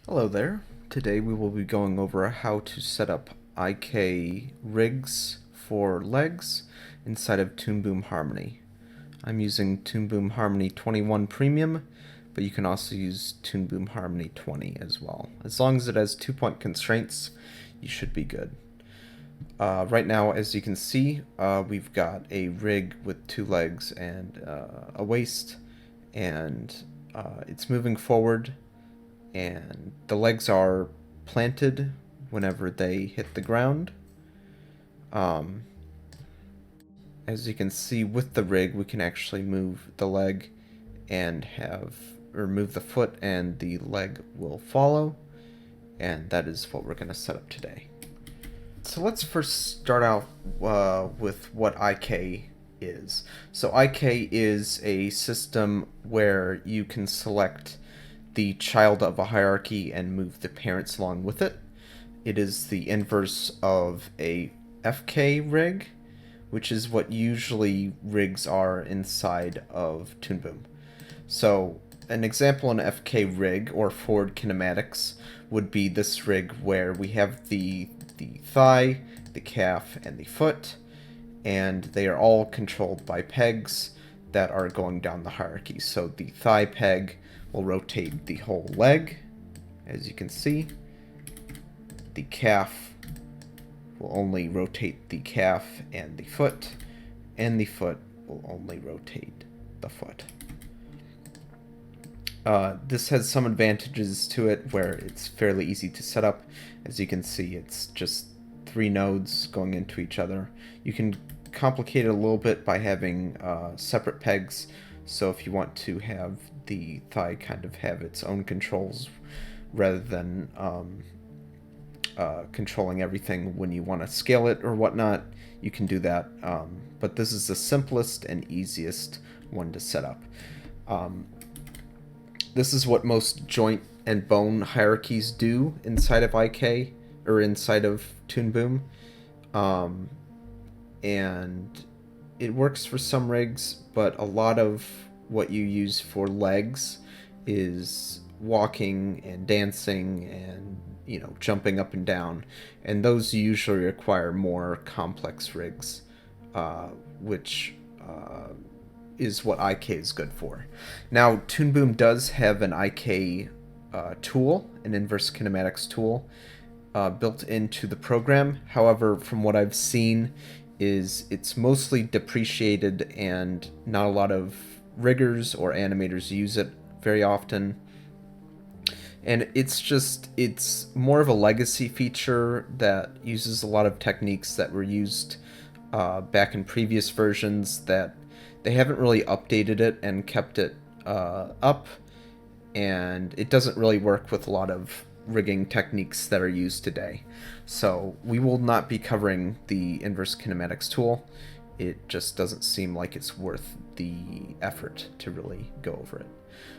Hello there. Today we will be going over how to set up IK rigs for legs inside of Toon Boom Harmony. I'm using Toon Boom Harmony 21 Premium, but you can also use Toon Boom Harmony 20 as well. As long as it has 2-point constraints, you should be good. Right now, as you can see, we've got a rig with 2 legs and a waist, and it's moving forward, and the legs are planted whenever they hit the ground. Um, as you can see with the rig, we can actually move the leg and move the foot, and the leg will follow, and that is what we're going to set up today. So let's first start out with what IK is. So IK is a system where you can select the child of a hierarchy and move the parents along with it. It is the inverse of a FK rig, which is what usually rigs are inside of Toon Boom. So an example in FK rig, or forward kinematics, would be this rig where we have the thigh, the calf, and the foot, and they are all controlled by pegs that are going down the hierarchy. So the thigh peg will rotate the whole leg, as you can see. The calf will only rotate the calf and the foot will only rotate the foot. This has some advantages to it where it's fairly easy to set up. As you can see, it's just 3 nodes going into each other. You can complicate it a little bit by having separate pegs, so if you want to have the thigh kind of have its own controls rather than controlling everything when you want to scale it or whatnot, you can do that. But this is the simplest and easiest one to set up. This is what most joint and bone hierarchies do inside of IK, or inside of Toon Boom. And it works for some rigs, but a lot of what you use for legs is walking and dancing and, jumping up and down. And those usually require more complex rigs, which is what IK is good for. Now, Toon Boom does have an IK tool, an inverse kinematics tool, built into the program. However, from what I've seen, it's mostly depreciated and not a lot of riggers or animators use it very often. And it's more of a legacy feature that uses a lot of techniques that were used back in previous versions, that they haven't really updated it and kept it up, and it doesn't really work with a lot of rigging techniques that are used today. So we will not be covering the inverse kinematics tool. It just doesn't seem like it's worth the effort to really go over it.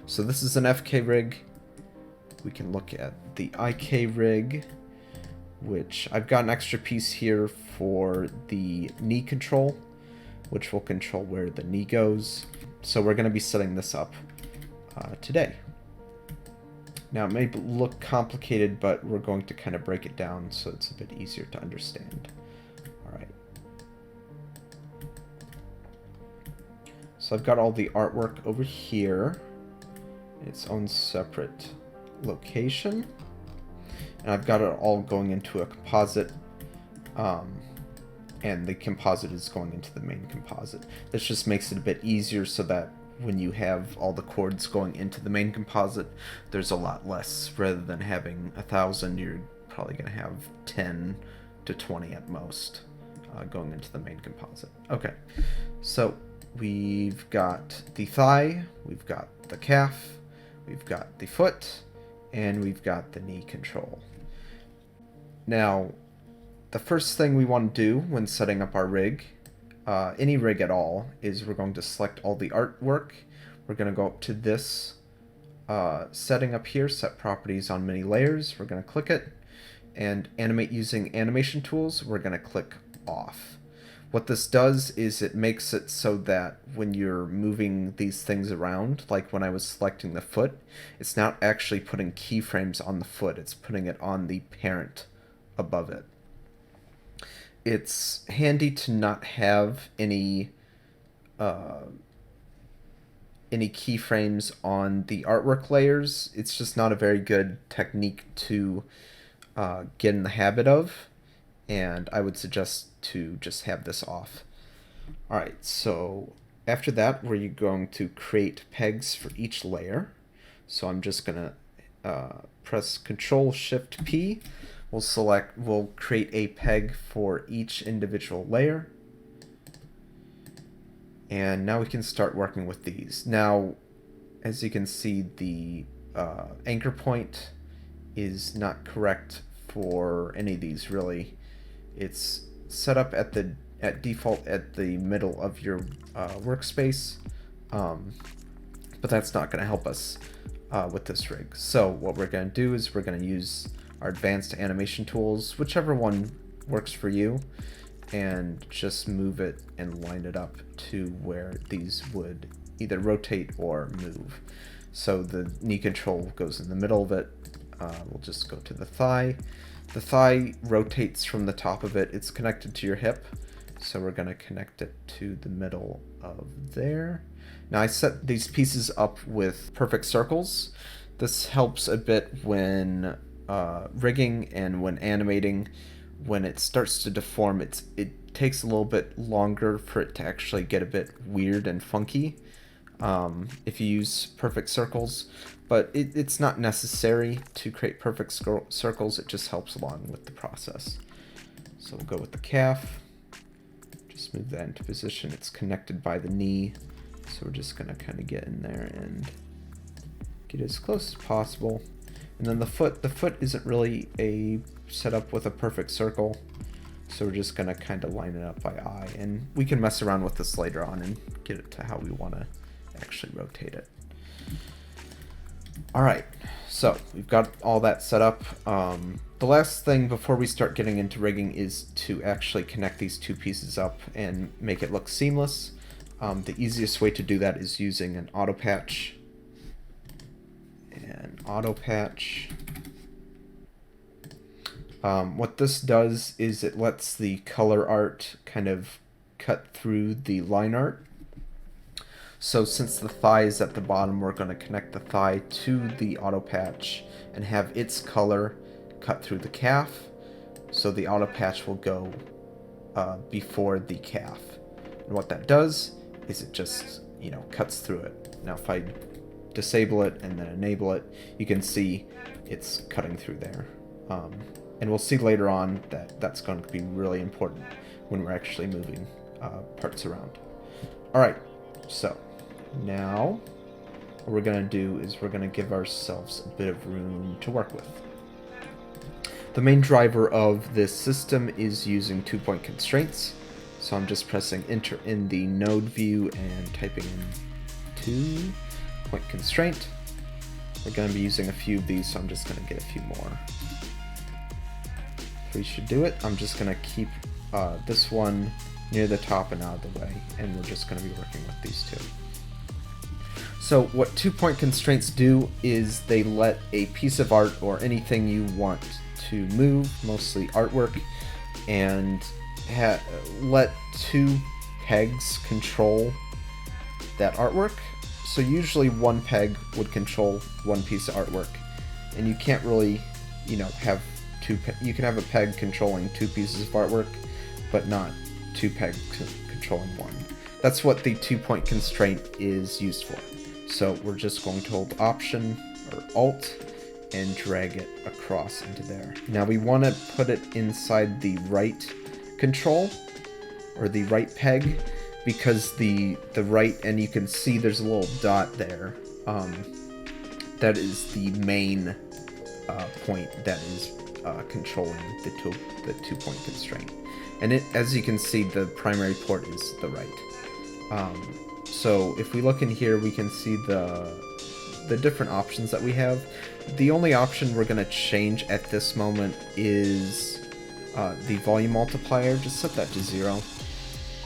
So this is an FK rig. We can look at the IK rig, which I've got an extra piece here for the knee control, which will control where the knee goes. So we're going to be setting this up today. Now, it may look complicated, but we're going to kind of break it down so it's a bit easier to understand. All right. So I've got all the artwork over here in its own separate location. And I've got it all going into a composite, and the composite is going into the main composite. This just makes it a bit easier so that when you have all the chords going into the main composite, there's a lot less. Rather than having 1,000, you're probably going to have 10 to 20 at most going into the main composite. Okay, so we've got the thigh, we've got the calf, we've got the foot, and we've got the knee control. Now, the first thing we want to do when setting up our rig, any rig at all, is we're going to select all the artwork. We're going to go up to this setting up here, set properties on many layers. We're going to click it, and animate using animation tools, we're going to click off. What this does is it makes it so that when you're moving these things around, like when I was selecting the foot, it's not actually putting keyframes on the foot, it's putting it on the parent above it. It's handy to not have any keyframes on the artwork layers. It's just not a very good technique to get in the habit of, and I would suggest to just have this off. Alright, so after that we're going to create pegs for each layer. So I'm just going to press Control Shift P. We'll create a peg for each individual layer. And now we can start working with these. Now, as you can see, the anchor point is not correct for any of these, really. It's set up at default at the middle of your workspace, but that's not going to help us with this rig. So what we're going to do is we're going to use our advanced animation tools, whichever one works for you, and just move it and line it up to where these would either rotate or move. So the knee control goes in the middle of it. We'll just go to the thigh. The thigh rotates from the top of it. It's connected to your hip, so we're going to connect it to the middle of there. Now I set these pieces up with perfect circles. This helps a bit when rigging and when animating. When it starts to deform, it takes a little bit longer for it to actually get a bit weird and funky if you use perfect circles, but it's not necessary to create perfect circles. It just helps along with the process. So we'll go with the calf, just move that into position. It's connected by the knee, so we're just going to kind of get in there and get as close as possible. And then the foot isn't really set up with a perfect circle, so we're just going to kind of line it up by eye, and we can mess around with this later on and get it to how we want to actually rotate it. Alright, so we've got all that set up. The last thing before we start getting into rigging is to actually connect these two pieces up and make it look seamless. The easiest way to do that is using an auto patch. What this does is it lets the color art kind of cut through the line art. So since the thigh is at the bottom, we're going to connect the thigh to the auto patch and have its color cut through the calf. So the auto patch will go before the calf. And what that does is it just, cuts through it. Now if I disable it and then enable it, you can see it's cutting through there. And we'll see later on that that's going to be really important when we're actually moving parts around. Alright, so now what we're going to do is we're going to give ourselves a bit of room to work with. The main driver of this system is using 2-point constraints. So I'm just pressing enter in the node view and typing in 2-point constraint. We're going to be using a few of these, so I'm just going to get a few more. 3 should do it. I'm just going to keep this one near the top and out of the way, and we're just going to be working with these two. So what 2-point constraints do is they let a piece of art or anything you want to move, mostly artwork, and let 2 pegs control that artwork. So usually one peg would control one piece of artwork, and you can't really, have you can have a peg controlling 2 pieces of artwork, but not 2 pegs controlling one. That's what the 2-point constraint is used for. So we're just going to hold Option or Alt and drag it across into there. Now we want to put it inside the right control, or the right peg, because the right, and you can see there's a little dot there, that is the main point that is controlling the 2-point constraint. And as you can see, the primary port is the right. So if we look in here, we can see the different options that we have. The only option we're going to change at this moment is the volume multiplier. Just set that to 0.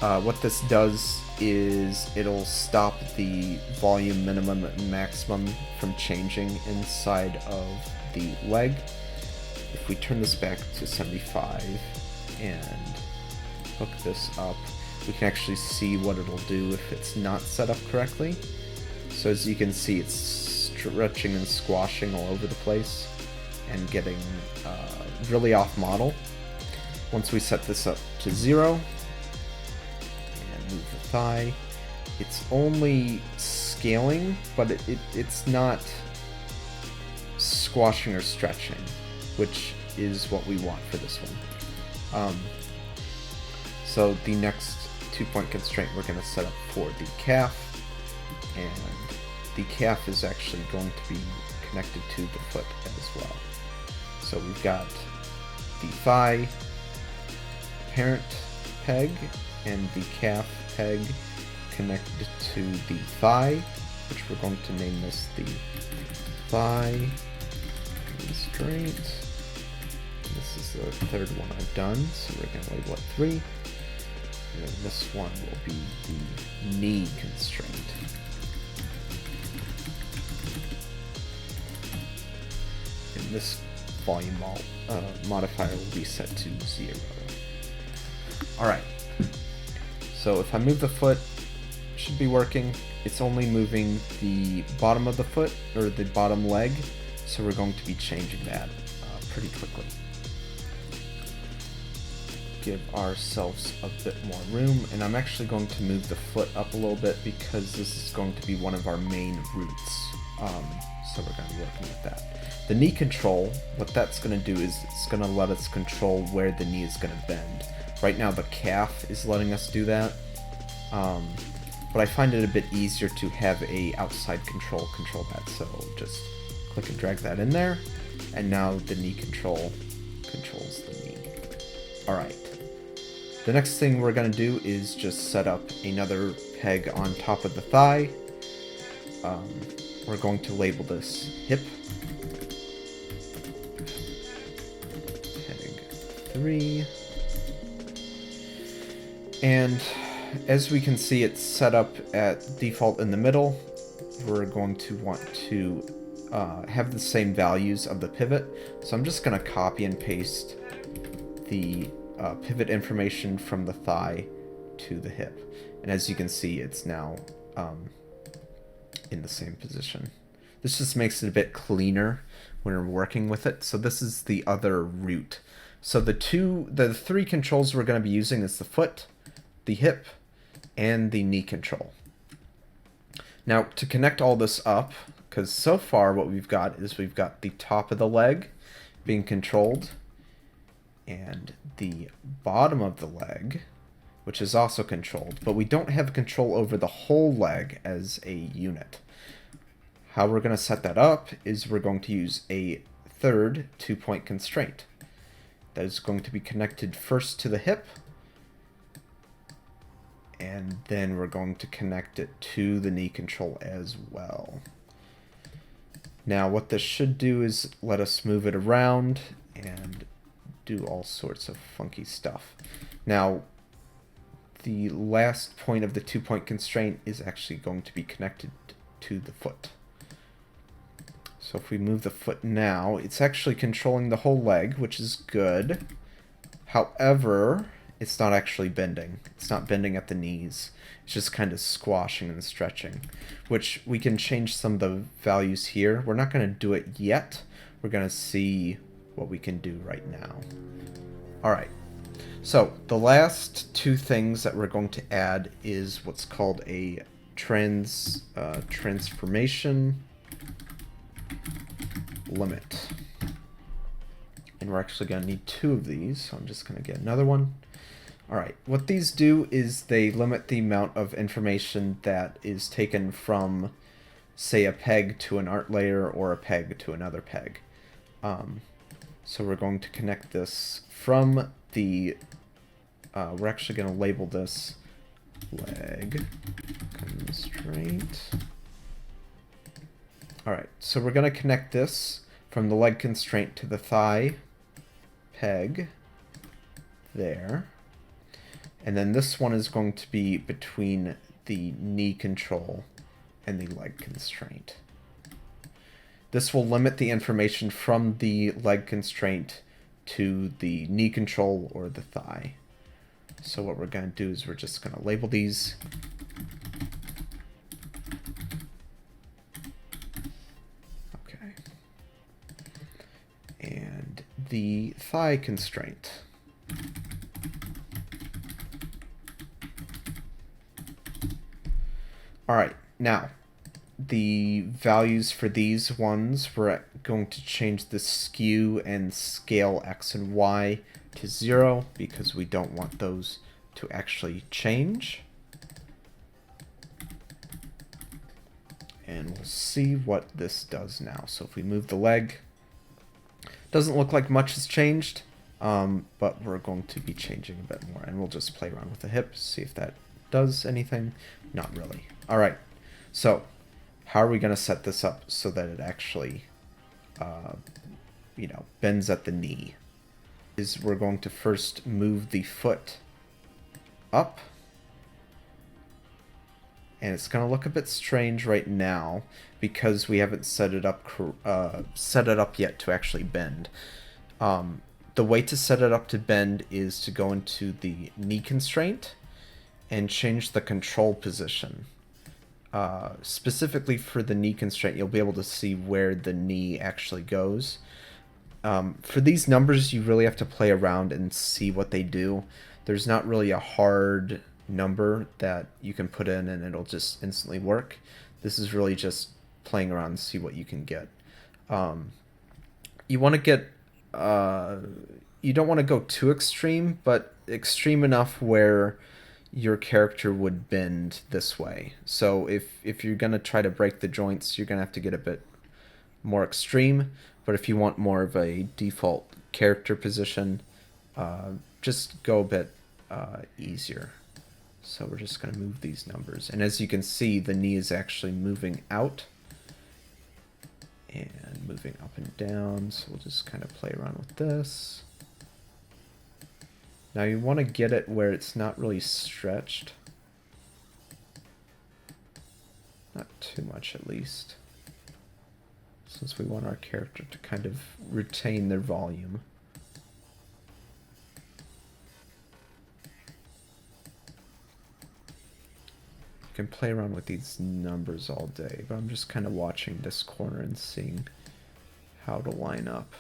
What this does is it'll stop the volume minimum and maximum from changing inside of the leg. If we turn this back to 75 and hook this up, we can actually see what it'll do if it's not set up correctly. So as you can see, it's stretching and squashing all over the place and getting really off model. Once we set this up to 0 and move the thigh, it's only scaling, but it's not squashing or stretching, which is what we want for this one. So the next 2-point constraint we're going to set up for the calf, and the calf is actually going to be connected to the foot as well. So we've got the thigh parent peg and the calf peg connected to the thigh, which we're going to name this the thigh constraint. This is the third one I've done, so we're going to label it 3. And then this one will be the knee constraint. And this volume modifier will be set to 0. Alright, so if I move the foot, it should be working. It's only moving the bottom of the foot, or the bottom leg, so we're going to be changing that pretty quickly. Give ourselves a bit more room, and I'm actually going to move the foot up a little bit because this is going to be one of our main roots. So we're going to be working with that. The knee control, what that's going to do is it's going to let us control where the knee is going to bend. Right now the calf is letting us do that, but I find it a bit easier to have a outside control that. So just click and drag that in there, and now the knee control controls the knee. Alright. The next thing we're going to do is just set up another peg on top of the thigh. We're going to label this hip. Peg 3. And as we can see, it's set up at default in the middle. We're going to want to have the same values of the pivot. So I'm just going to copy and paste the pivot information from the thigh to the hip. And as you can see, it's now in the same position. This just makes it a bit cleaner when we're working with it. So this is the other root. So the 3 controls we're going to be using is the foot, the hip, and the knee control. Now to connect all this up, because so far what we've got is we've got the top of the leg being controlled, and the bottom of the leg, which is also controlled, but we don't have control over the whole leg as a unit. How we're going to set that up is we're going to use a third 2-point constraint that is going to be connected first to the hip, and then we're going to connect it to the knee control as well. Now what this should do is let us move it around and do all sorts of funky stuff. Now the last point of the 2-point constraint is actually going to be connected to the foot. So if we move the foot now, it's actually controlling the whole leg, which is good. However, it's not actually bending. It's not bending at the knees. It's just kind of squashing and stretching, which we can change some of the values here. We're not going to do it yet. We're going to see what we can do right now. Alright, so the last 2 things that we're going to add is what's called a transformation limit. And we're actually going to need 2 of these, so I'm just going to get another one. Alright, what these do is they limit the amount of information that is taken from, say, a peg to an art layer or a peg to another peg. So we're going to connect this from the, we're actually going to label this leg constraint. Alright, so we're going to connect this from the leg constraint to the thigh peg there. And then this one is going to be between the knee control and the leg constraint. This will limit the information from the leg constraint to the knee control or the thigh. So what we're going to do is we're just going to label these. Okay. And the thigh constraint. All right, now the values for these ones, we're going to change the skew and scale X and Y to 0 because we don't want those to actually change. And we'll see what this does now. So if we move the leg, doesn't look like much has changed, but we're going to be changing a bit more. And we'll just play around with the hip, see if that does anything. Not really. All right, so how are we going to set this up so that it actually, bends at the knee? Is we're going to first move the foot up. And it's going to look a bit strange right now because we haven't set it up yet to actually bend. The way to set it up to bend is to go into the knee constraint and change the control position. Specifically for the knee constraint, you'll be able to see where the knee actually goes. For these numbers, you really have to play around and see what they do. There's not really a hard number that you can put in and it'll just instantly work. This is really just playing around and see what you can get. You want to get you don't want to go too extreme, but extreme enough where your character would bend this way. So if you're going to try to break the joints, you're going to have to get a bit more extreme. But if you want more of a default character position, just go a bit easier. So we're just going to move these numbers. And as you can see, the knee is actually moving out and moving up and down. So we'll just kind of play around with this. Now you want to get it where it's not really stretched. Not too much, at least. Since we want our character to kind of retain their volume. You can play around with these numbers all day, but I'm just kind of watching this corner and seeing how to line up.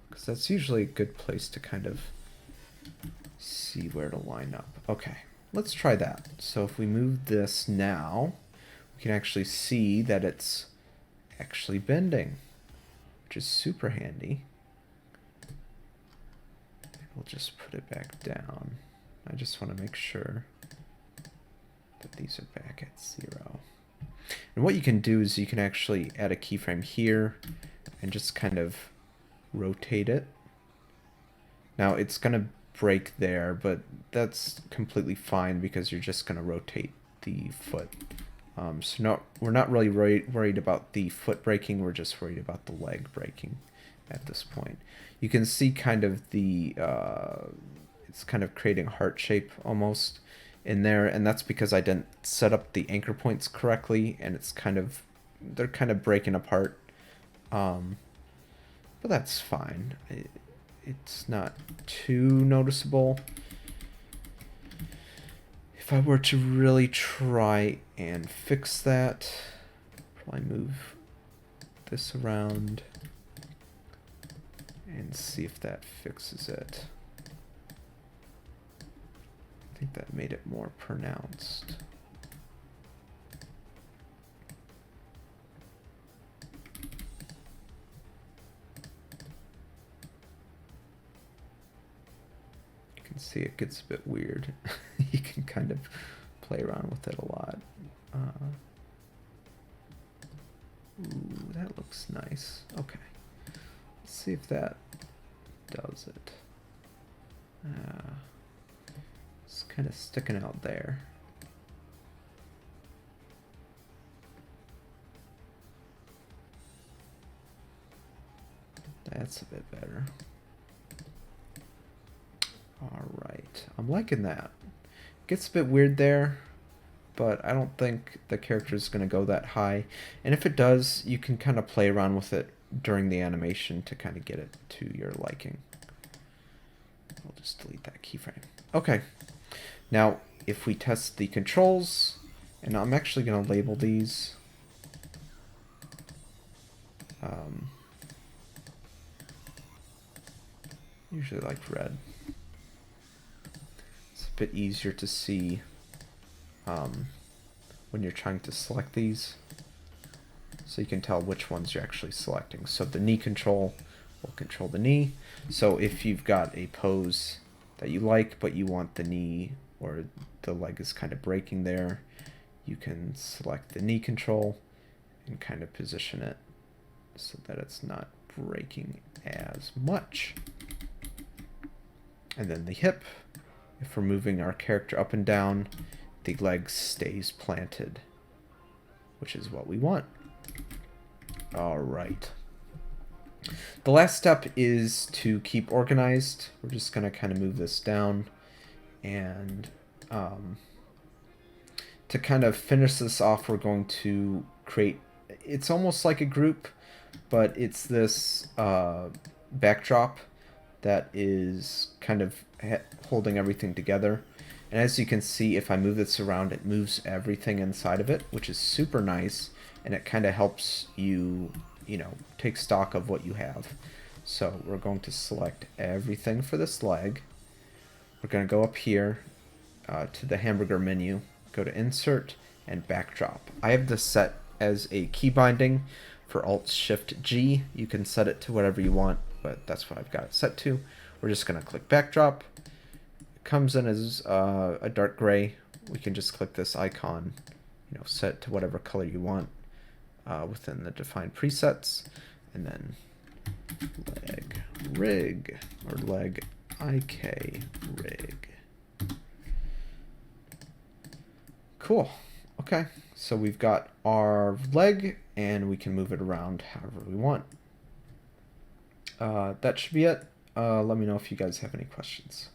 Because that's usually a good place to kind of see where to line up. Okay, let's try that. So if we move this now, we can actually see that it's actually bending, which is super handy. We'll just put it back down. I just want to make sure that these are back at 0. And what you can do is you can actually add a keyframe here and just kind of rotate it. Now it's going to break there, but that's completely fine because you're just going to rotate the foot. So we're not really worried about the foot breaking, we're just worried about the leg breaking at this point. You can see kind of the, it's kind of creating a heart shape almost in there, and that's because I didn't set up the anchor points correctly, and it's kind of, they're kind of breaking apart. But that's fine. It's not too noticeable. If I were to really try and fix that, probably move this around and see if that fixes it. I think that made it more pronounced. You can see it gets a bit weird. You can kind of play around with it a lot. Ooh, that looks nice. Okay. Let's see if that does it. It's kind of sticking out there. That's a bit better. Alright, I'm liking that. Gets a bit weird there, but I don't think the character is going to go that high. And if it does, you can kind of play around with it during the animation to kind of get it to your liking. I'll just delete that keyframe. Okay, now if we test the controls, and I'm actually going to label these. Usually like red. It's a bit easier to see when you're trying to select these, so you can tell which ones you're actually selecting. So the knee control will control the knee. So if you've got a pose that you like, but you want the knee or the leg is kind of breaking there, you can select the knee control and kind of position it so that it's not breaking as much. And then the hip, if we're moving our character up and down, the leg stays planted, which is what we want. All right. The last step is to keep organized. We're just going to kind of move this down, and to kind of finish this off, we're going to create, it's almost like a group, but it's this backdrop that is kind of holding everything together. And as you can see, if I move this around, it moves everything inside of it, which is super nice, and it kind of helps you, you know, take stock of what you have. So we're going to select everything for this leg. We're going to go up here to the hamburger menu, go to Insert and Backdrop. I have this set as a key binding for Alt-Shift-G. You can set it to whatever you want, but that's what I've got it set to. We're just going to click Backdrop. It comes in as a dark gray. We can just click this icon, you know, set it to whatever color you want within the defined presets, and then leg rig or leg IK rig. Cool. Okay, so we've got our leg, and we can move it around however we want. That should be it. Let me know if you guys have any questions.